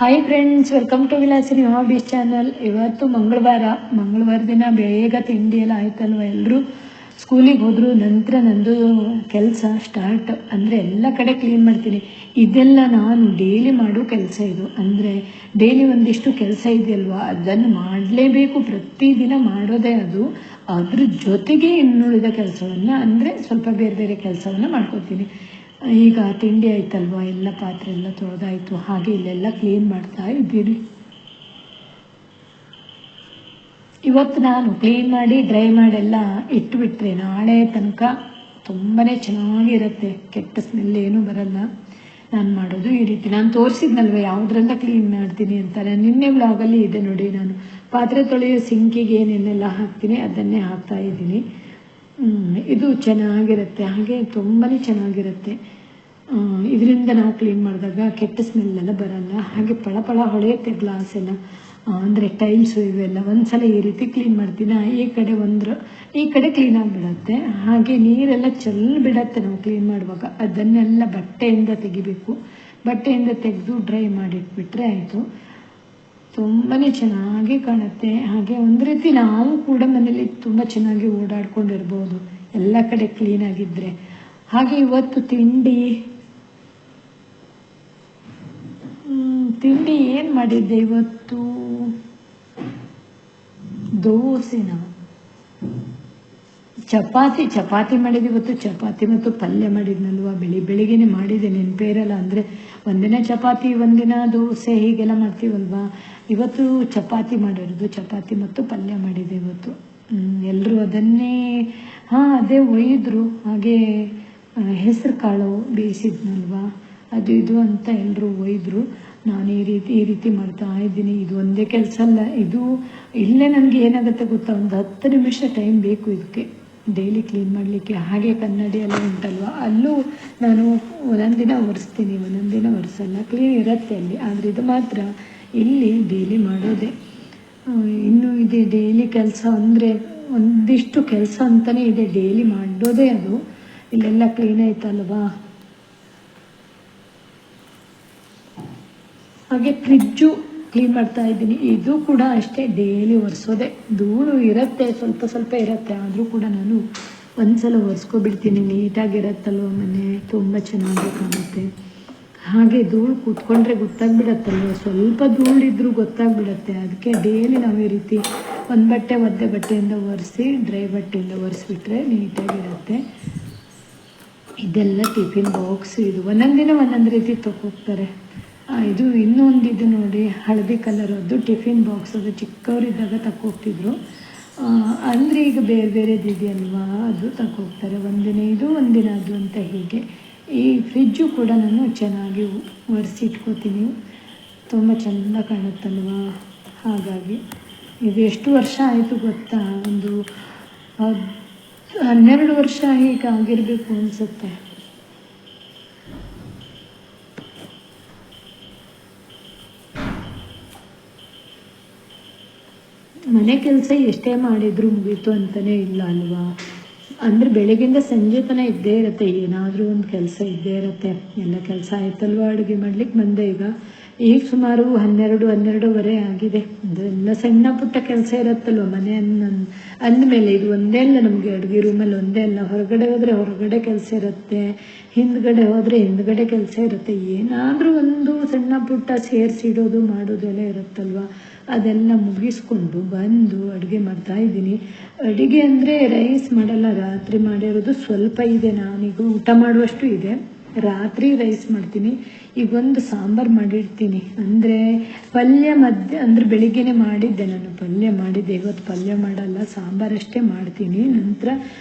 Hi friends, welcome to Vilasini hobbies channel. ಇವತ್ತು ಮಂಗಳವಾರ ದಿನ ಬೇಗ ತಿಂಡಿ ಎಲ್ಲ ಆಯ್ತಲ್ವ, ಎಲ್ಲರೂ ಸ್ಕೂಲಿಗೆ ಹೋದ್ರು. ನಂತರ ನಂದು ಕೆಲಸ ಸ್ಟಾರ್ಟ್. ಅಂದರೆ ಎಲ್ಲ ಕಡೆ ಕ್ಲೀನ್ ಮಾಡ್ತೀನಿ. ಇದೆಲ್ಲ ನಾನು ಡೈಲಿ ಮಾಡೋ ಕೆಲಸ. ಇದು ಅಂದರೆ ಡೈಲಿ ಒಂದಿಷ್ಟು ಕೆಲಸ ಇದೆಯಲ್ವಾ, ಅದನ್ನು ಮಾಡಲೇಬೇಕು, ಪ್ರತಿದಿನ ಮಾಡೋದೇ ಅದು. ಅದ್ರ ಜೊತೆಗೆ ಇನ್ನುಳಿದ ಕೆಲಸವನ್ನು ಅಂದರೆ ಸ್ವಲ್ಪ ಬೇರೆ ಬೇರೆ ಕೆಲಸವನ್ನು ಮಾಡ್ಕೋತೀನಿ. ಈಗ ತಿಂಡಿ ಆಯ್ತಲ್ವ, ಎಲ್ಲ ಪಾತ್ರೆ ಎಲ್ಲ ತೊಳೆದಾಯಿತು. ಹಾಗೆ ಇಲ್ಲೆಲ್ಲ ಕ್ಲೀನ್ ಮಾಡ್ತಾ ಇದ್ದೀನಿ. ಇವತ್ತು ನಾನು ಕ್ಲೀನ್ ಮಾಡಿ ಡ್ರೈ ಮಾಡೆಲ್ಲ ಇಟ್ಬಿಟ್ರೆ ನಾಳೆ ತನಕ ತುಂಬಾ ಚೆನ್ನಾಗಿರುತ್ತೆ. ಕೆಟ್ಟ ಸ್ಮೆಲ್ ಏನೂ ಬರಲ್ಲ. ನಾನು ಮಾಡೋದು ಈ ರೀತಿ. ನಾನು ತೋರಿಸಿದ್ನಲ್ವ ಯಾವುದ್ರೆಲ್ಲ ಕ್ಲೀನ್ ಮಾಡ್ತೀನಿ ಅಂತಾರೆ. ನಿನ್ನೆ ವ್ಲಾಗಲ್ಲಿ ಇದೆ ನೋಡಿ, ನಾನು ಪಾತ್ರೆ ತೊಳೆಯೋ ಸಿಂಕಿಗೆ ಏನೇನೆಲ್ಲ ಹಾಕ್ತೀನಿ ಅದನ್ನೇ ಹಾಕ್ತಾ ಇದ್ದೀನಿ. ಇದು ಚೆನ್ನಾಗಿರುತ್ತೆ, ಹಾಗೆ ತುಂಬಾ ಚೆನ್ನಾಗಿರುತ್ತೆ. ಇದರಿಂದ ನಾವು ಕ್ಲೀನ್ ಮಾಡಿದಾಗ ಕೆಟ್ಟ ಸ್ಮೆಲ್ಲೆಲ್ಲ ಬರಲ್ಲ. ಹಾಗೆ ಪಳ ಹೊಳೆಯುತ್ತೆ ಗ್ಲಾಸ್ ಎಲ್ಲ, ಅಂದರೆ ಟೈಲ್ಸು ಇವೆಲ್ಲ. ಒಂದ್ಸಲ ಈ ರೀತಿ ಕ್ಲೀನ್ ಮಾಡ್ತೀನಿ. ಈ ಕಡೆ ಕ್ಲೀನ್ ಆಗಿಬಿಡತ್ತೆ. ಹಾಗೆ ನೀರೆಲ್ಲ ಬಿಡತ್ತೆ ನಾವು ಕ್ಲೀನ್ ಮಾಡುವಾಗ. ಅದನ್ನೆಲ್ಲ ಬಟ್ಟೆಯಿಂದ ತೆಗಿಬೇಕು. ಬಟ್ಟೆಯಿಂದ ತೆಗೆದು ಡ್ರೈ ಮಾಡಿಟ್ಬಿಟ್ರೆ ಆಯಿತು. ತುಂಬಾ ಚೆನ್ನಾಗಿ ಕಾಣುತ್ತೆ. ಹಾಗೆ ಒಂದು ರೀತಿ ನಾವು ಕೂಡ ಮನೇಲಿ ತುಂಬ ಚೆನ್ನಾಗಿ ಓಡಾಡ್ಕೊಂಡಿರ್ಬೋದು ಎಲ್ಲ ಕಡೆ ಕ್ಲೀನಾಗಿದ್ದರೆ. ಹಾಗೆ ಇವತ್ತು ತಿಂಡಿ ಏನು ಮಾಡಿದ್ದೆ ಇವತ್ತು? ದೋಸೆನ ಚಪಾತಿ ಮಾಡಿದ್ದೆ ಇವತ್ತು. ಚಪಾತಿ ಮತ್ತು ಪಲ್ಯ ಮಾಡಿದ್ನಲ್ವ, ಬೆಳಿಗ್ಗೆನೆ ಮಾಡಿದ್ದೆ, ನೆನಪೇ ಇರಲ್ಲ. ಅಂದರೆ ಒಂದಿನ ಚಪಾತಿ ಒಂದಿನ ದೋಸೆ ಹೀಗೆಲ್ಲ ಮಾಡ್ತೀವಲ್ವಾ. ಇವತ್ತು ಚಪಾತಿ ಮಾಡಿರೋದು, ಚಪಾತಿ ಮತ್ತು ಪಲ್ಯ ಮಾಡಿದೆ ಇವತ್ತು. ಎಲ್ಲರೂ ಅದನ್ನೇ ಅದೇ ಒಯ್ದರು. ಹಾಗೆ ಹೆಸರು ಕಾಳು ಬೇಯಿಸಿದ್ನಲ್ವ, ಅದು ಇದು ಅಂತ ಎಲ್ಲರೂ ಒಯ್ದರು. ನಾನು ಈ ರೀತಿ ಮಾಡ್ತಾ ಇದ್ದೀನಿ. ಇದು ಒಂದೇ ಕೆಲಸ ಅಲ್ಲ, ಇದು ಇಲ್ಲೇ ನನಗೆ ಏನಾಗುತ್ತೆ ಗೊತ್ತಾ, ಒಂದು 10 ನಿಮಿಷ ಟೈಮ್ ಬೇಕು ಇದಕ್ಕೆ ಡೈಲಿ ಕ್ಲೀನ್ ಮಾಡಲಿಕ್ಕೆ. ಹಾಗೆ ಕನ್ನಡಿ ಎಲ್ಲ ಉಂಟಲ್ವ, ಅಲ್ಲೂ ನಾನು ಒಂದೊಂದಿನ ಒರೆಸ್ತೀನಿ, ಒಂದೊಂದಿನ ಒರೆಸಲ್ಲ. ಕ್ಲೀನ್ ಇರುತ್ತೆ ಅಲ್ಲಿ. ಆದರೆ ಇದು ಮಾತ್ರ ಇಲ್ಲಿ ಡೈಲಿ ಮಾಡೋದೆ. ಇನ್ನೂ ಇದೆ ಡೈಲಿ ಕೆಲಸ. ಅಂದರೆ ಒಂದಿಷ್ಟು ಕೆಲಸ ಅಂತಲೇ ಇದೆ, ಡೈಲಿ ಮಾಡೋದೇ ಅದು. ಇಲ್ಲೆಲ್ಲ ಕ್ಲೀನ್ ಆಯ್ತಲ್ವಾ. ಹಾಗೆ ಫ್ರಿಜ್ಜು ಕ್ಲೀನ್ ಮಾಡ್ತಾ ಇದ್ದೀನಿ. ಇದು ಕೂಡ ಅಷ್ಟೇ, ಡೈಲಿ ಒರೆಸೋದೆ. ಧೂಳು ಇರುತ್ತೆ, ಸ್ವಲ್ಪ ಇರುತ್ತೆ. ಆದರೂ ಕೂಡ ನಾನು ಒಂದ್ಸಲ ಒರೆಸ್ಕೊಬಿಡ್ತೀನಿ. ನೀಟಾಗಿರತ್ತಲ್ವ ಮನೆ, ತುಂಬ ಚೆನ್ನಾಗಿ ಕಾಣುತ್ತೆ. ಹಾಗೆ ಧೂಳು ಕೂತ್ಕೊಂಡ್ರೆ ಗೊತ್ತಾಗ್ಬಿಡತ್ತಲ್ವ, ಸ್ವಲ್ಪ ಧೂಳಿದ್ರೂ ಗೊತ್ತಾಗ್ಬಿಡತ್ತೆ. ಅದಕ್ಕೆ ಡೈಲಿ ನಾವು ಈ ರೀತಿ ಒಂದು ಬಟ್ಟೆ ಒದ್ದೆ ಬಟ್ಟೆಯಿಂದ ಒರೆಸಿ, ಡ್ರೈ ಬಟ್ಟೆಯಿಂದ ಒರೆಸ್ಬಿಟ್ರೆ ನೀಟಾಗಿರುತ್ತೆ. ಇದೆಲ್ಲ ಟಿಫಿನ್ ಬಾಕ್ಸ್. ಇದು ಒಂದೊಂದು ರೀತಿ ತಗೋಗ್ತಾರೆ. ಇದು ಇನ್ನೊಂದಿದು ನೋಡಿ, ಹಳದಿ ಕಲರ್, ಅದು ಟಿಫಿನ್ ಬಾಕ್ಸ್. ಅದು ಚಿಕ್ಕವರಿದ್ದಾಗ ತಗೋಗ್ತಿದ್ರು. ಅಂದರೆ ಈಗ ಬೇರೆದಿದೆಯಲ್ವಾ, ಅದು ತಗೋಗ್ತಾರೆ. ಒಂದಿನ ಇದು ಒಂದಿನ ಅದು ಅಂತ. ಹೀಗೆ ಈ ಫ್ರಿಜ್ಜು ಕೂಡ ನಾನು ಚೆನ್ನಾಗಿ ಒರೆಸಿಟ್ಕೋತೀನಿ. ತುಂಬ ಚೆಂದ ಕಾಣುತ್ತಲ್ವಾ. ಹಾಗಾಗಿ ಇದು ಎಷ್ಟು ವರ್ಷ ಆಯಿತು ಗೊತ್ತಾ? ಒಂದು 12 ವರ್ಷ ಹೀಗೆ ಆಗಿರಬೇಕು ಅನಿಸುತ್ತೆ. ಮನೆ ಕೆಲಸ ಎಷ್ಟೇ ಮಾಡಿದರೂ ಮುಗೀತು ಅಂತಲೇ ಇಲ್ಲ ಅಲ್ವಾ. ಅಂದರೆ ಬೆಳಗ್ಗಿಂದ ಸಂಜೆ ತನಕ ಇದ್ದೇ ಇರುತ್ತೆ, ಏನಾದರೂ ಒಂದು ಕೆಲಸ ಇದ್ದೇ ಇರುತ್ತೆ. ಎಲ್ಲ ಕೆಲಸ ಆಯ್ತಲ್ವ, ಅಡುಗೆ ಮಾಡ್ಲಿಕ್ಕೆ ಬಂದೆ. ಈಗ ಸುಮಾರು 12:30 ಆಗಿದೆ. ಅದೆಲ್ಲ ಸಣ್ಣ ಪುಟ್ಟ ಕೆಲಸ ಇರುತ್ತಲ್ವ ಮನೆ ಅಂದಮೇಲೆ. ಇದು ಒಂದೇ ಅಲ್ಲ ನಮಗೆ, ಅಡುಗೆ ರೂಮಲ್ಲಿ ಒಂದೇ ಅಲ್ಲ. ಹೊರಗಡೆ ಹೋದರೆ ಹೊರಗಡೆ ಕೆಲಸ ಇರುತ್ತೆ, ಹಿಂದ್ಗಡೆ ಹೋದರೆ ಹಿಂದ್ಗಡೆ ಕೆಲಸ ಇರುತ್ತೆ. ಏನಾದರೂ ಒಂದು ಸಣ್ಣ ಪುಟ್ಟ ಸೇರಿಸಿಡೋದು ಮಾಡೋದೆಲ್ಲ ಇರುತ್ತಲ್ವ. ಅದೆಲ್ಲ ಮುಗಿಸ್ಕೊಂಡು ಬಂದು ಅಡುಗೆ ಮಾಡ್ತಾ ಇದ್ದೀನಿ. ಅಡುಗೆ ಅಂದರೆ ರೈಸ್ ಮಾಡಲ್ಲ, ರಾತ್ರಿ ಮಾಡಿರೋದು ಸ್ವಲ್ಪ ಇದೆ. ನಾನೀಗ ಊಟ ಮಾಡುವಷ್ಟು ಇದೆ. ರಾತ್ರಿ ರೈಸ್ ಮಾಡ್ತೀನಿ. ಈಗ ಒಂದು ಸಾಂಬಾರು ಮಾಡಿರ್ತೀನಿ. ಅಂದರೆ ಪಲ್ಯ ಅಂದರೆ ಬೆಳಿಗ್ಗೆನೆ ಮಾಡಿದ್ದೆ ನಾನು, ಪಲ್ಯ ಮಾಡಿದ್ದೆ. ಇವತ್ತು ಪಲ್ಯ ಮಾಡಲ್ಲ, ಸಾಂಬಾರಷ್ಟೇ ಮಾಡ್ತೀನಿ. ನಂತರ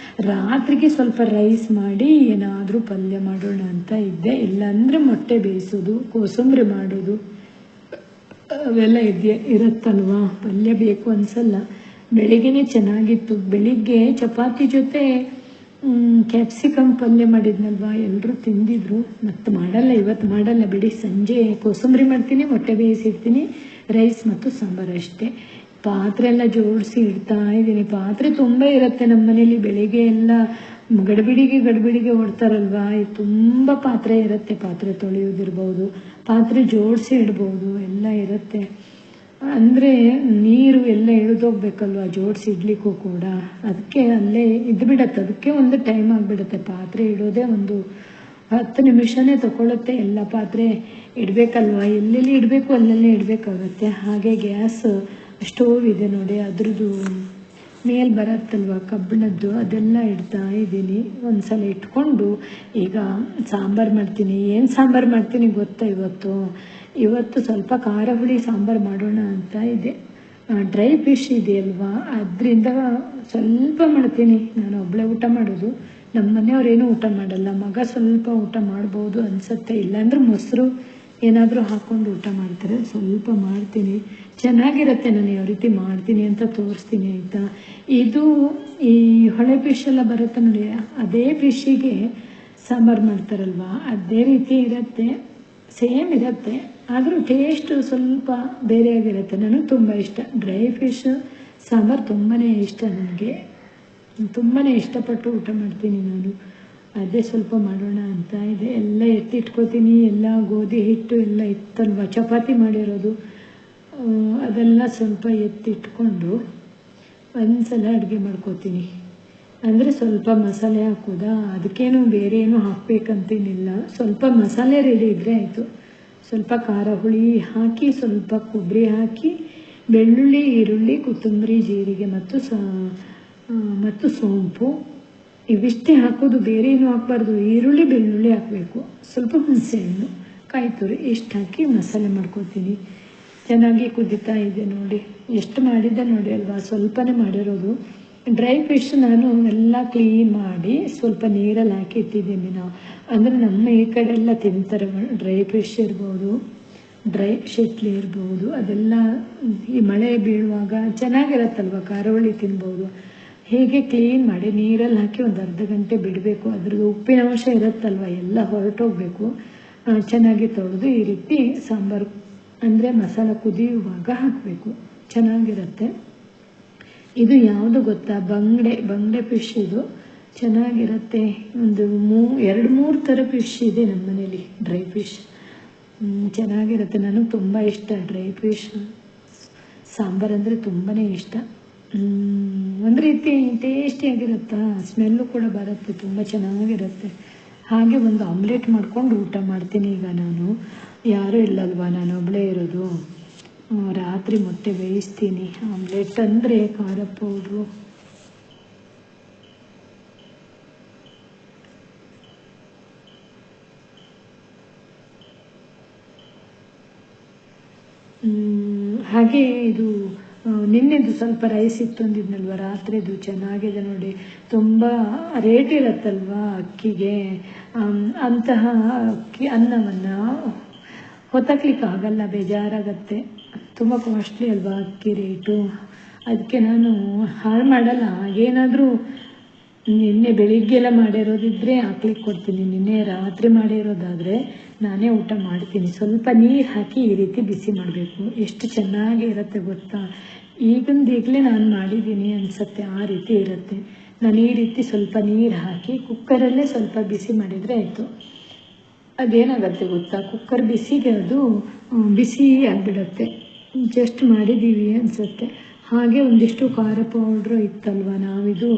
ರಾತ್ರಿಗೆ ಸ್ವಲ್ಪ ರೈಸ್ ಮಾಡಿ ಏನಾದರೂ ಪಲ್ಯ ಮಾಡೋಣ ಅಂತ ಇದ್ದೆ. ಇಲ್ಲಾಂದರೆ ಮೊಟ್ಟೆ ಬೇಯಿಸೋದು, ಕೋಸಂಬರಿ ಮಾಡೋದು ಅವೆಲ್ಲ ಇರುತ್ತಲ್ವಾ. ಪಲ್ಯ ಬೇಕು ಅನಿಸಲ್ಲ. ಬೆಳಿಗ್ಗೆನೇ ಚೆನ್ನಾಗಿತ್ತು. ಬೆಳಿಗ್ಗೆ ಚಪಾತಿ ಜೊತೆ ಕ್ಯಾಪ್ಸಿಕಮ್ ಪಲ್ಯ ಮಾಡಿದ್ನಲ್ವ, ಎಲ್ಲರೂ ತಿಂದಿದ್ರು. ಮತ್ತು ಮಾಡಲ್ಲ, ಇವತ್ತು ಮಾಡಲ್ಲ ಬಿಡಿ. ಸಂಜೆ ಕೋಸಂಬರಿ ಮಾಡ್ತೀನಿ, ಮೊಟ್ಟೆ ಬೇಯಿಸಿರ್ತೀನಿ, ರೈಸ್ ಮತ್ತು ಸಾಂಬಾರು ಅಷ್ಟೇ. ಪಾತ್ರೆ ಎಲ್ಲ ಜೋಡಿಸಿ ಇಡ್ತಾ ಇದ್ದೀನಿ. ಪಾತ್ರೆ ತುಂಬ ಇರುತ್ತೆ ನಮ್ಮ ಮನೇಲಿ. ಬೆಳಿಗ್ಗೆ ಎಲ್ಲ ಗಡಿಬಿಡಿಗೆ ಓಡ್ತಾರಲ್ವಾ, ಇದು ತುಂಬ ಪಾತ್ರೆ ಇರುತ್ತೆ. ಪಾತ್ರೆ ತೊಳೆಯೋದಿರ್ಬೋದು, ಪಾತ್ರೆ ಜೋಡಿಸಿ ಇಡ್ಬೋದು, ಎಲ್ಲ ಇರುತ್ತೆ. ಅಂದರೆ ನೀರು ಎಲ್ಲ ಇಳಿದೋಗ್ಬೇಕಲ್ವ ಜೋಡಿಸಿ ಇಡ್ಲಿಕ್ಕೂ ಕೂಡ. ಅದಕ್ಕೆ ಅಲ್ಲೇ ಇದ್ಬಿಡತ್ತೆ, ಅದಕ್ಕೆ ಒಂದು ಟೈಮ್ ಆಗಿಬಿಡುತ್ತೆ. ಪಾತ್ರೆ ಇಡೋದೇ ಒಂದು 10 ನಿಮಿಷನೇ ತಗೊಳುತ್ತೆ. ಎಲ್ಲ ಪಾತ್ರೆ ಇಡಬೇಕಲ್ವ, ಎಲ್ಲೆಲ್ಲಿ ಇಡಬೇಕು ಅಲ್ಲೆಲ್ಲೇ ಇಡಬೇಕಾಗತ್ತೆ. ಹಾಗೆ ಗ್ಯಾಸ್ ಸ್ಟೋವ್ ಇದೆ ನೋಡಿ, ಅದ್ರದ್ದು ಮೇಲೆ ಬರತ್ತಲ್ವ ಕಬ್ಬಿಣದ್ದು, ಅದೆಲ್ಲ ಇಡ್ತಾ ಇದ್ದೀನಿ. ಒಂದ್ಸಲ ಇಟ್ಕೊಂಡು ಈಗ ಸಾಂಬಾರು ಮಾಡ್ತೀನಿ. ಏನು ಸಾಂಬಾರು ಮಾಡ್ತೀನಿ ಗೊತ್ತಾ? ಇವತ್ತು ಸ್ವಲ್ಪ ಖಾರ ಹುಳಿ ಸಾಂಬಾರು ಮಾಡೋಣ ಅಂತ ಇದೆ. ಡ್ರೈ ಫಿಶ್ ಇದೆಯಲ್ವಾ, ಅದರಿಂದ ಸ್ವಲ್ಪ ಮಾಡ್ತೀನಿ. ನಾನು ಒಬ್ಬಳೇ ಊಟ ಮಾಡೋದು, ನಮ್ಮ ಮನೆಯವ್ರೇನು ಊಟ ಮಾಡಲ್ಲ. ಮಗ ಸ್ವಲ್ಪ ಊಟ ಮಾಡ್ಬೋದು ಅನಿಸುತ್ತೆ, ಇಲ್ಲಾಂದ್ರೆ ಮೊಸರು ಏನಾದರೂ ಹಾಕ್ಕೊಂಡು ಊಟ ಮಾಡ್ತಾರೆ. ಸ್ವಲ್ಪ ಮಾಡ್ತೀನಿ, ಚೆನ್ನಾಗಿರುತ್ತೆ. ನಾನು ಯಾವ ರೀತಿ ಮಾಡ್ತೀನಿ ಅಂತ ತೋರಿಸ್ತೀನಿ ಆಯಿತಾ. ಇದು ಈ ಹೊಳೆ ಫಿಶ್ ಎಲ್ಲ ಬರುತ್ತೆ ನೋಡಿ, ಅದೇ ಫಿಶ್ಶಿಗೆ ಸಾಂಬಾರು ಮಾಡ್ತಾರಲ್ವ, ಅದೇ ರೀತಿ ಇರುತ್ತೆ, ಸೇಮ್ ಇರುತ್ತೆ. ಆದರೂ ಟೇಸ್ಟ್ ಸ್ವಲ್ಪ ಬೇರೆಯಾಗಿರುತ್ತೆ. ನನಗೆ ತುಂಬ ಇಷ್ಟ ಡ್ರೈ ಫಿಶ್ ಸಾಂಬಾರು, ತುಂಬಾ ಇಷ್ಟ ನನಗೆ. ತುಂಬಾ ಇಷ್ಟಪಟ್ಟು ಊಟ ಮಾಡ್ತೀನಿ ನಾನು. ಅದೇ ಸ್ವಲ್ಪ ಮಾಡೋಣ ಅಂತ ಇದೆ. ಎಲ್ಲ ಎತ್ತಿಟ್ಕೋತೀನಿ. ಎಲ್ಲ ಗೋಧಿ ಹಿಟ್ಟು ಎಲ್ಲ ಇತ್ತಲ್ವ, ಚಪಾತಿ ಮಾಡಿರೋದು, ಅದೆಲ್ಲ ಸ್ವಲ್ಪ ಎತ್ತಿಟ್ಕೊಂಡು ಒಂದ್ಸಲ ಅಡುಗೆ ಮಾಡ್ಕೋತೀನಿ. ಅಂದರೆ ಸ್ವಲ್ಪ ಮಸಾಲೆ ಹಾಕೋದಾ, ಅದಕ್ಕೇನು ಬೇರೆ ಏನು ಹಾಕಬೇಕಂತೇನಿಲ್ಲ. ಸ್ವಲ್ಪ ಮಸಾಲೆ ರೆಡಿ ಇದ್ದರೆ ಆಯಿತು. ಸ್ವಲ್ಪ ಖಾರ ಹುಳಿ ಹಾಕಿ, ಸ್ವಲ್ಪ ಕೊಬ್ಬರಿ ಹಾಕಿ, ಬೆಳ್ಳುಳ್ಳಿ, ಈರುಳ್ಳಿ, ಕೊತ್ತಂಬರಿ, ಜೀರಿಗೆ ಮತ್ತು ಸೋಂಪು ಇವಿಷ್ಟೇ ಹಾಕೋದು, ಬೇರೆ ಏನು ಹಾಕಬಾರ್ದು. ಈರುಳ್ಳಿ ಬೆಳ್ಳುಳ್ಳಿ ಹಾಕಬೇಕು, ಸ್ವಲ್ಪ ಹುಣಸೆಹಣ್ಣು, ಕಾಯಿ ತುರಿ ಇಷ್ಟು ಹಾಕಿ ಮಸಾಲೆ ಮಾಡ್ಕೊತೀನಿ. ಚೆನ್ನಾಗಿ ಕುದೀತಾ ಇದೆ ನೋಡಿ. ಎಷ್ಟು ಮಾಡಿದ್ದೆ ನೋಡಿ ಅಲ್ವಾ, ಸ್ವಲ್ಪನೇ ಮಾಡಿರೋದು. ಡ್ರೈ ಫಿಶ್ ನಾನು ಎಲ್ಲ ಕ್ಲೀನ್ ಮಾಡಿ ಸ್ವಲ್ಪ ನೀರಲ್ಲಿ ಹಾಕಿ ಇಟ್ಟಿದ್ದೀನಿ. ಅಂದರೆ ನಮ್ಮ ಈ ಕಡೆ ಎಲ್ಲ ತಿಂತಾರೆ ಡ್ರೈ ಫಿಶ್ ಇರ್ಬೋದು, ಡ್ರೈ ಶೆಟ್ಲಿ ಇರ್ಬೋದು. ಅದೆಲ್ಲ ಈ ಮಳೆ ಬೀಳುವಾಗ ಚೆನ್ನಾಗಿರತ್ತಲ್ವ, ಖಾರವಳ್ಳಿ ತಿನ್ಬೋದು. ಹೇಗೆ ಕ್ಲೀನ್ ಮಾಡಿ ನೀರಲ್ಲಿ ಹಾಕಿ ಒಂದು ಅರ್ಧ ಗಂಟೆ ಬಿಡಬೇಕು. ಅದ್ರದ್ದು ಉಪ್ಪಿನ ಅಂಶ ಇರುತ್ತಲ್ವ, ಎಲ್ಲ ಹೊರಟೋಗ್ಬೇಕು. ಚೆನ್ನಾಗಿ ತೊಳೆದು ಈ ರೀತಿ ಸಾಂಬಾರು ಅಂದರೆ ಮಸಾಲ ಕುದಿಯುವಾಗ ಹಾಕಬೇಕು, ಚೆನ್ನಾಗಿರುತ್ತೆ. ಇದು ಯಾವುದು ಗೊತ್ತಾ? ಬಂಗಡೆ ಫಿಶ್. ಇದು ಚೆನ್ನಾಗಿರುತ್ತೆ. ಒಂದು 2-3 ಥರ ಫಿಶ್ ಇದೆ ನಮ್ಮ ಮನೇಲಿ, ಡ್ರೈ ಫಿಶ್. ಚೆನ್ನಾಗಿರುತ್ತೆ. ನನಗೆ ತುಂಬ ಇಷ್ಟ ಡ್ರೈ ಫಿಶ್ ಸಾಂಬಾರು ಅಂದರೆ ತುಂಬಾ ಇಷ್ಟ. ಒಂದು ರೀತಿ ಟೇಸ್ಟಿಯಾಗಿರುತ್ತಾ, ಸ್ಮೆಲ್ಲು ಕೂಡ ಬರುತ್ತೆ, ತುಂಬ ಚೆನ್ನಾಗಿರುತ್ತೆ. ಹಾಗೆ ಒಂದು ಆಮ್ಲೆಟ್ ಮಾಡ್ಕೊಂಡು ಊಟ ಮಾಡ್ತೀನಿ ಈಗ ನಾನು. ಯಾರೂ ಇಲ್ಲಲ್ವ, ನಾನು ಒಬ್ಬಳೇ ಇರೋದು. ರಾತ್ರಿ ಮೊಟ್ಟೆ ಬೇಯಿಸ್ತೀನಿ. ಆಮ್ಲೆಟ್ ಅಂದರೆ ಖಾರ ಪೌಡ್ರು, ಹಾಗೆ ಇದು ನಿನ್ನೆದು ಸ್ವಲ್ಪ ರೈಸ್ ಇತ್ತು ಅಂದಿದ್ನಲ್ವ, ರಾತ್ರಿದು ಚೆನ್ನಾಗಿದೆ ನೋಡಿ. ತುಂಬ ರೇಟ್ ಇರುತ್ತಲ್ವ ಅಕ್ಕಿಗೆ. ಅಂತಹ ಅನ್ನವನ್ನು ಹೊತ್ತಕ್ಲಿಕ್ಕೆ ಆಗಲ್ಲ, ಬೇಜಾರಾಗತ್ತೆ. ತುಂಬ ಕಾಸ್ಟ್ಲಿ ಅಲ್ವಾ ಅಕ್ಕಿ ರೇಟು. ಅದಕ್ಕೆ ನಾನು ಹಾಳು ಮಾಡಲ್ಲ. ಏನಾದರೂ ನಿನ್ನೆ ಬೆಳಿಗ್ಗೆಲ್ಲ ಮಾಡಿರೋದಿದ್ರೆ ಹಾಕ್ಲಿಕ್ಕೆ ಕೊಡ್ತೀನಿ. ನಿನ್ನೆ ರಾತ್ರಿ ಮಾಡಿರೋದಾದರೆ ನಾನೇ ಊಟ ಮಾಡ್ತೀನಿ. ಸ್ವಲ್ಪ ನೀರು ಹಾಕಿ ಈ ರೀತಿ ಬಿಸಿ ಮಾಡಬೇಕು, ಎಷ್ಟು ಚೆನ್ನಾಗಿ ಇರುತ್ತೆ ಗೊತ್ತಾ. ಈಗಲೇ ನಾನು ಮಾಡಿದ್ದೀನಿ ಅನಿಸುತ್ತೆ, ಆ ರೀತಿ ಇರುತ್ತೆ. ನಾನು ಈ ರೀತಿ ಸ್ವಲ್ಪ ನೀರು ಹಾಕಿ ಕುಕ್ಕರಲ್ಲೇ ಸ್ವಲ್ಪ ಬಿಸಿ ಮಾಡಿದರೆ ಆಯಿತು. ಅದೇನಾಗತ್ತೆ ಗೊತ್ತಾ, ಕುಕ್ಕರ್ ಬಿಸಿಗೆ ಅದು ಬಿಸಿ ಆಗಿಬಿಡುತ್ತೆ. ಜಸ್ಟ್ ಮಾಡಿದ್ದೀವಿ ಅನಿಸುತ್ತೆ. ಹಾಗೆ ಒಂದಿಷ್ಟು ಖಾರ ಪೌಡ್ರು ಇತ್ತಲ್ವ, ನಾವಿದು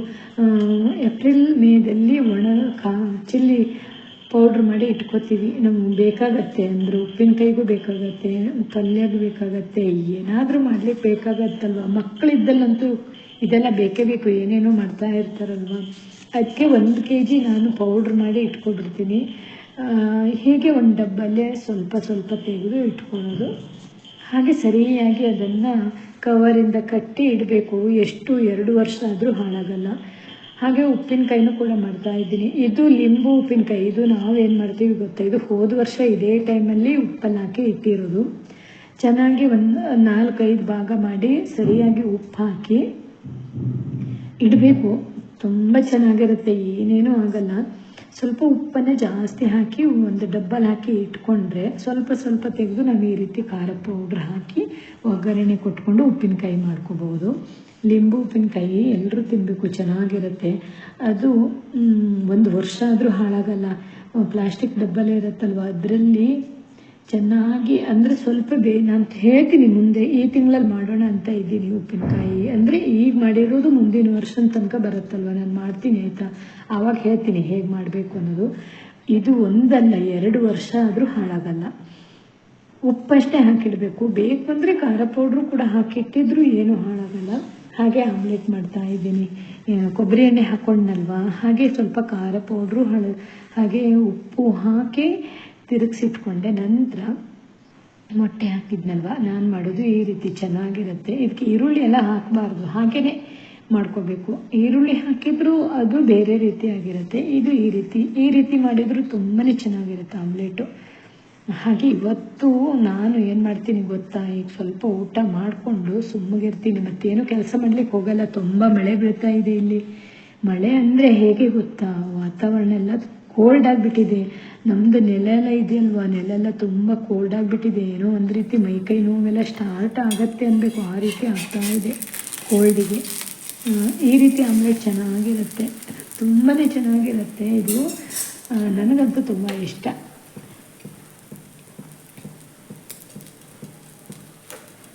ಏಪ್ರಿಲ್ ಮೇದಲ್ಲಿ ಒಣ ಚಿಲ್ಲಿ ಪೌಡ್ರ್ ಮಾಡಿ ಇಟ್ಕೋತೀವಿ. ನಮ್ಗೆ ಬೇಕಾಗತ್ತೆ, ಅಂದರೆ ಉಪ್ಪಿನಕಾಯಿಗೂ ಬೇಕಾಗತ್ತೆ, ಪಲ್ಯಗೂ ಬೇಕಾಗತ್ತೆ, ಏನಾದರೂ ಮಾಡ್ಲಿಕ್ಕೆ ಬೇಕಾಗತ್ತಲ್ವ. ಮಕ್ಕಳಿದ್ದಲ್ಲಂತೂ ಇದೆಲ್ಲ ಬೇಕೇ ಬೇಕು, ಏನೇನೋ ಮಾಡ್ತಾ ಇರ್ತಾರಲ್ವ. ಅದಕ್ಕೆ 1 kg ನಾನು ಪೌಡ್ರ್ ಮಾಡಿ ಇಟ್ಕೊಬಿಡ್ತೀನಿ. ಹೀಗೆ ಒಂದು ಡಬ್ಬಲ್ಲೇ ಸ್ವಲ್ಪ ತೆಗೆದು ಇಟ್ಕೊಳ್ಳೋದು. ಹಾಗೆ ಸರಿಯಾಗಿ ಅದನ್ನು ಕವರಿಂದ ಕಟ್ಟಿ ಇಡಬೇಕು. ಎಷ್ಟು 2 ವರ್ಷ ಆದರೂ ಹಾಳಾಗಲ್ಲ. ಹಾಗೆ ಉಪ್ಪಿನಕಾಯಿನೂ ಕೂಡ ಮಾಡ್ತಾ ಇದ್ದೀನಿ. ಇದು ಲಿಂಬು ಉಪ್ಪಿನಕಾಯಿ. ಇದು ನಾವೇನು ಮಾಡ್ತೀವಿ ಗೊತ್ತಾ, ಇದು ಹೋದ ವರ್ಷ ಇದೇ ಟೈಮಲ್ಲಿ ಉಪ್ಪಲ್ಲಿ ಹಾಕಿ ಇಟ್ಟಿರೋದು. ಚೆನ್ನಾಗಿ ಒಂದು 4-5 ಭಾಗ ಮಾಡಿ ಸರಿಯಾಗಿ ಉಪ್ಪು ಹಾಕಿ ಇಡಬೇಕು. ತುಂಬ ಚೆನ್ನಾಗಿರುತ್ತೆ, ಏನೇನೂ ಆಗಲ್ಲ. ಸ್ವಲ್ಪ ಉಪ್ಪನ್ನೇ ಜಾಸ್ತಿ ಹಾಕಿ ಒಂದು ಡಬ್ಬಲ್ಲಿ ಹಾಕಿ ಇಟ್ಕೊಂಡ್ರೆ ಸ್ವಲ್ಪ ತೆಗೆದು ನಾವು ಈ ರೀತಿ ಖಾರ ಪೌಡ್ರ್ ಹಾಕಿ ಒಗ್ಗರಣೆ ಕೊಟ್ಕೊಂಡು ಉಪ್ಪಿನಕಾಯಿ ಮಾಡ್ಕೋಬೋದು. ಲಿಂಬು ಉಪ್ಪಿನಕಾಯಿ ಎಲ್ಲರೂ ತಿನ್ನಬೇಕು, ಚೆನ್ನಾಗಿರುತ್ತೆ. ಅದು 1 ವರ್ಷ ಆದರೂ ಹಾಳಾಗಲ್ಲ. ಪ್ಲಾಸ್ಟಿಕ್ ಡಬ್ಬಲ್ಲೇ ಇರುತ್ತಲ್ವ, ಅದರಲ್ಲಿ ಚೆನ್ನಾಗಿ ಅಂದರೆ ಸ್ವಲ್ಪ ನಾನು ಹೇಳ್ತೀನಿ ಮುಂದೆ, ಈ ತಿಂಗಳಲ್ಲಿ ಮಾಡೋಣ ಅಂತ ಇದ್ದೀನಿ ಉಪ್ಪಿನಕಾಯಿ. ಅಂದರೆ ಈಗ ಮಾಡಿರೋದು ಮುಂದಿನ ವರ್ಷದ ತನಕ ಬರುತ್ತಲ್ವ, ನಾನು ಮಾಡ್ತೀನಿ ಆಯಿತಾ, ಆವಾಗ ಹೇಳ್ತೀನಿ ಹೇಗೆ ಮಾಡಬೇಕು ಅನ್ನೋದು. ಇದು 1 ಅಲ್ಲ 2 ವರ್ಷ ಆದರೂ ಹಾಳಾಗಲ್ಲ. ಉಪ್ಪಷ್ಟೇ ಹಾಕಿಡಬೇಕು, ಬೇಕು ಅಂದರೆ ಖಾರ ಪೌಡ್ರು ಕೂಡ ಹಾಕಿಟ್ಟಿದ್ರು ಏನೂ ಹಾಳಾಗಲ್ಲ. ಹಾಗೆ ಆಮ್ಲೆಟ್ ಮಾಡ್ತಾ ಇದ್ದೀನಿ. ಕೊಬ್ಬರಿ ಎಣ್ಣೆ ಹಾಕ್ಕೊಂಡ್ನಲ್ವ, ಹಾಗೆ ಸ್ವಲ್ಪ ಖಾರ ಪೌಡ್ರು ಹಾಗೆ ಉಪ್ಪು ಹಾಕಿ ತಿರುಗಿಸಿಟ್ಕೊಂಡೆ. ನಂತರ ಮೊಟ್ಟೆ ಹಾಕಿದ್ನಲ್ವ, ನಾನು ಮಾಡೋದು ಈ ರೀತಿ ಚೆನ್ನಾಗಿರುತ್ತೆ. ಇದಕ್ಕೆ ಈರುಳ್ಳಿ ಎಲ್ಲ ಹಾಕಬಾರ್ದು, ಹಾಗೇ ಮಾಡ್ಕೋಬೇಕು. ಈರುಳ್ಳಿ ಹಾಕಿದ್ರು ಅದು ಬೇರೆ ರೀತಿ ಆಗಿರುತ್ತೆ, ಇದು ಈ ರೀತಿ ಮಾಡಿದರೂ ತುಂಬಾ ಚೆನ್ನಾಗಿರುತ್ತೆ ಆಮ್ಲೆಟು. ಹಾಗೆ ಇವತ್ತು ನಾನು ಏನು ಮಾಡ್ತೀನಿ ಗೊತ್ತಾ, ಈಗ ಸ್ವಲ್ಪ ಊಟ ಮಾಡಿಕೊಂಡು ಸುಮ್ಮಗಿರ್ತೀನಿ, ಮತ್ತೇನು ಕೆಲಸ ಮಾಡ್ಲಿಕ್ಕೆ ಹೋಗಲ್ಲ. ತುಂಬ ಮಳೆ ಬೀಳ್ತಾ ಇದೆ ಇಲ್ಲಿ. ಮಳೆ ಅಂದರೆ ಹೇಗೆ ಗೊತ್ತಾ, ವಾತಾವರಣ ಎಲ್ಲ ಕೋಲ್ಡ್ ಆಗಿಬಿಟ್ಟಿದೆ. ನಮ್ಮದು ನೆಲ ಎಲ್ಲ ಇದೆಯಲ್ವ, ನೆಲೆಲ್ಲ ತುಂಬ ಕೋಲ್ಡ್ ಆಗಿಬಿಟ್ಟಿದೆ. ಏನೋ ಒಂದು ರೀತಿ ಮೈಕೈ ನೋವೆಲ್ಲ ಸ್ಟಾರ್ಟ್ ಆಗುತ್ತೆ ಅನ್ಬೇಕು, ಆ ರೀತಿ ಆಗ್ತಾ ಇದೆ ಕೋಲ್ಡಿಗೆ. ಈ ರೀತಿ ಆಮ್ಲೆಟ್ ಚೆನ್ನಾಗಿರುತ್ತೆ, ತುಂಬಾ ಚೆನ್ನಾಗಿರುತ್ತೆ. ಇದು ನನಗಂತೂ ತುಂಬ ಇಷ್ಟ.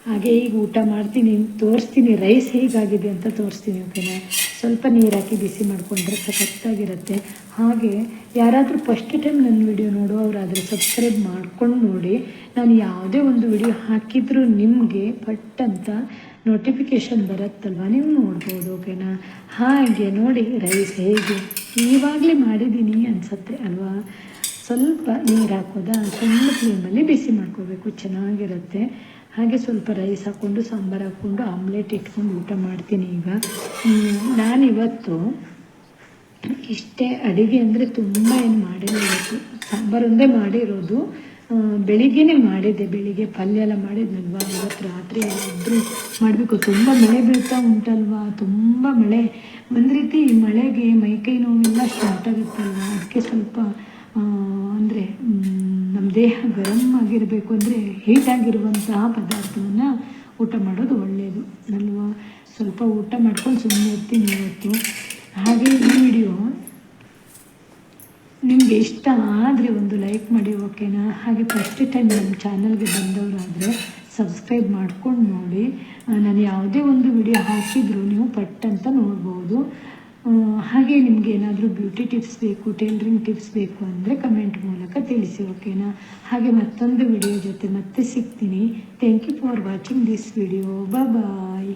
ಹಾಗೆ ಈಗ ಊಟ ಮಾಡ್ತೀನಿ, ತೋರಿಸ್ತೀನಿ ರೈಸ್ ಹೇಗಾಗಿದೆ ಅಂತ ತೋರಿಸ್ತೀನಿ, ಓಕೆನಾ. ಸ್ವಲ್ಪ ನೀರು ಹಾಕಿ ಬಿಸಿ ಮಾಡಿಕೊಂಡ್ರೆ ಸಖತ್ತಾಗಿರುತ್ತೆ. ಹಾಗೆ ಯಾರಾದರೂ ಫಸ್ಟ್ ಟೈಮ್ ನನ್ನ ವಿಡಿಯೋ ನೋಡುವವರಾದರೆ ಸಬ್ಸ್ಕ್ರೈಬ್ ಮಾಡ್ಕೊಂಡು ನೋಡಿ. ನಾನು ಯಾವುದೇ ಒಂದು ವಿಡಿಯೋ ಹಾಕಿದರೂ ನಿಮಗೆ ಪಟ್ ಅಂತ ನೋಟಿಫಿಕೇಷನ್ ಬರುತ್ತಲ್ವ, ನೀವು ನೋಡ್ಬೋದು, ಓಕೆನಾ. ಹಾಗೆ ನೋಡಿ ರೈಸ್ ಹೇಗೆ ಇವಾಗಲೇ ಮಾಡಿದ್ದೀನಿ ಅನಿಸುತ್ತೆ ಅಲ್ವಾ. ಸ್ವಲ್ಪ ನೀರು ಹಾಕೋದಾ, ಸಣ್ಣ ಫ್ಲೇಮಲ್ಲಿ ಬಿಸಿ ಮಾಡ್ಕೋಬೇಕು, ಚೆನ್ನಾಗಿರುತ್ತೆ. ಹಾಗೆ ಸ್ವಲ್ಪ ರೈಸ್ ಹಾಕ್ಕೊಂಡು ಸಾಂಬಾರು ಹಾಕ್ಕೊಂಡು ಆಮ್ಲೆಟ್ ಇಟ್ಕೊಂಡು ಊಟ ಮಾಡ್ತೀನಿ. ಈಗ ನಾನಿವತ್ತು ಇಷ್ಟೇ ಅಡುಗೆ ಅಂದರೆ ತುಂಬ ಏನು ಮಾಡಿಲ್ಲ. ಇವತ್ತು ಸಾಂಬಾರು ಒಂದೇ ಮಾಡಿರೋದು, ಬೆಳಿಗ್ಗೆನೇ ಮಾಡಿದ್ದೆ. ಬೆಳಿಗ್ಗೆ ಪಲ್ಯ ಎಲ್ಲ ಮಾಡಿದ್ನಲ್ವ, ಇವತ್ತು ರಾತ್ರಿ ಎಲ್ಲಾದರೂ ಮಾಡಬೇಕು. ತುಂಬ ಮಳೆ ಬೀಳ್ತಾ ಉಂಟಲ್ವ, ತುಂಬ ಮಳೆ. ಒಂದು ರೀತಿ ಮಳೆಗೆ ಮೈಕೈ ನೋವೆಲ್ಲ ಸ್ಟಾರ್ಟ್ ಆಗುತ್ತಲ್ವ, ಅದಕ್ಕೆ ಸ್ವಲ್ಪ ಅಂದರೆ ನಮ್ಮ ದೇಹ ಗರಂ ಆಗಿರಬೇಕು, ಅಂದರೆ ಹೀಟಾಗಿರುವಂತಹ ಪದಾರ್ಥವನ್ನು ಊಟ ಮಾಡೋದು ಒಳ್ಳೆಯದು ಅಲ್ವಾ. ಸ್ವಲ್ಪ ಊಟ ಮಾಡ್ಕೊಂಡು ಸುಮ್ಮನೆ ಇರ್ತೀನಿ ಇವತ್ತು. ಹಾಗೆ ಈ ವಿಡಿಯೋ ನಿಮಗೆ ಇಷ್ಟ ಆದರೆ ಒಂದು ಲೈಕ್ ಮಾಡಿ, ಓಕೆನಾ. ಹಾಗೆ ಫಸ್ಟ್ ಟೈಮ್ ನಮ್ಮ ಚಾನಲ್ಗೆ ಬಂದವರಾದರೆ ಸಬ್ಸ್ಕ್ರೈಬ್ ಮಾಡ್ಕೊಂಡು ನೋಡಿ. ನಾನು ಯಾವುದೇ ಒಂದು ವಿಡಿಯೋ ಹಾಕಿದರೂ ನೀವು ಪಟ್ ಅಂತ ನೋಡ್ಬೋದು. ಹಾಗೆ ನಿಮಗೆ ಏನಾದರೂ ಬ್ಯೂಟಿ ಟಿಪ್ಸ್ ಬೇಕು, ಟೈಲರಿಂಗ್ ಟಿಪ್ಸ್ ಬೇಕು ಅಂದರೆ ಕಮೆಂಟ್ ಮೂಲಕ ತಿಳಿಸಿ, ಓಕೆನಾ. ಹಾಗೆ ಮತ್ತೊಂದು ವಿಡಿಯೋ ಜೊತೆ ಮತ್ತೆ ಸಿಗ್ತೀನಿ. Thank you for watching this video. Bye.